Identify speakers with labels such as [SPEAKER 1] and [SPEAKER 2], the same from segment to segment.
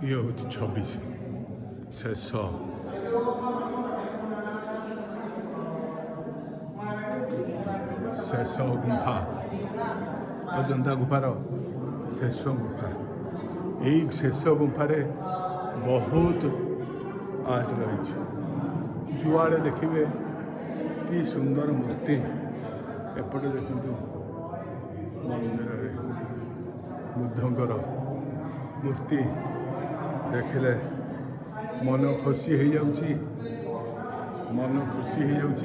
[SPEAKER 1] ଇଏ ହେଉଛି 26 ଶେଷ ଗୁମ୍ଫା ଅଜନ୍ତା ଗୁମ୍ଫାର ଶେଷ ଗୁମ୍ଫା। ଏହି ଶେଷ ଗୁମ୍ଫାରେ ବହୁତ ଆର୍ଟ ରହିଛି। ଯୁଆଡ଼େ ଦେଖିବେ କି ସୁନ୍ଦର ମୂର୍ତ୍ତି। ଏପଟେ ଦେଖନ୍ତୁ ମନ୍ଦିରରେ ବୁଦ୍ଧଙ୍କର ମୂର୍ତ୍ତି ଦେଖିଲେ ମନ ଖୁସି ହେଇଯାଉଛି।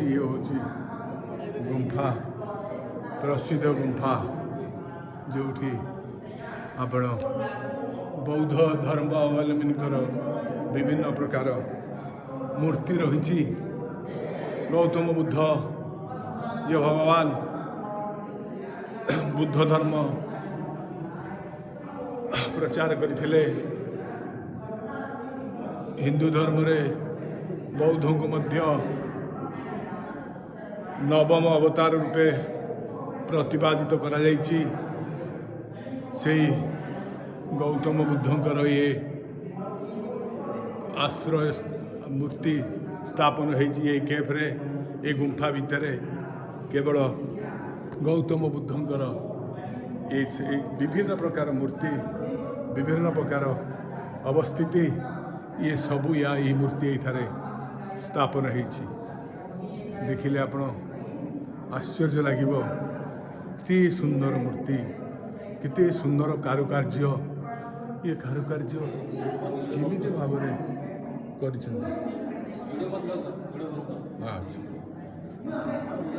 [SPEAKER 1] ଇଏ ହେଉଛି ଗୁମ୍ଫା, ପ୍ରସିଦ୍ଧ ଗୁମ୍ଫା, ଯେଉଁଠି ଆପଣ ବୌଦ୍ଧ ଧର୍ମାବଲମ୍ବୀଙ୍କର ବିଭିନ୍ନ ପ୍ରକାର ମୂର୍ତ୍ତି ରହିଛି। ଗୌତମ ବୁଦ୍ଧ ଯେ ଭଗବାନ ବୁଦ୍ଧ ଧର୍ମ ପ୍ରଚାର କରିଥିଲେ, ହିନ୍ଦୁ ଧର୍ମରେ ବୌଦ୍ଧଙ୍କୁ ମଧ୍ୟ ନବମ ଅବତାର ରୂପେ ପ୍ରତିପାଦିତ କରାଯାଇଛି। ସେହି ଗୌତମ ବୁଦ୍ଧଙ୍କର ଇଏ ଆଶ୍ରୟ ମୂର୍ତ୍ତି ସ୍ଥାପନ ହୋଇଛି ଏହି କେଫ୍ରେ। ଏ ଗୁମ୍ଫା ଭିତରେ କେବଳ ଗୌତମ ବୁଦ୍ଧଙ୍କର ବିଭିନ୍ନ ପ୍ରକାର ମୂର୍ତ୍ତି, ବିଭିନ୍ନ ପ୍ରକାର ଅବସ୍ଥିତି, ଇଏ ସବୁ ଏହି ମୂର୍ତ୍ତି ଏଇଠାରେ ସ୍ଥାପନ ହେଇଛି। ଦେଖିଲେ ଆପଣ ଆଶ୍ଚର୍ଯ୍ୟ ଲାଗିବ। କେତେ ସୁନ୍ଦର ମୂର୍ତ୍ତି, କେତେ ସୁନ୍ଦର କାରୁକାର୍ଯ୍ୟ। ଏ କାରୁକାର୍ଯ୍ୟ କେମିତି ଭାବରେ କରିଛନ୍ତି।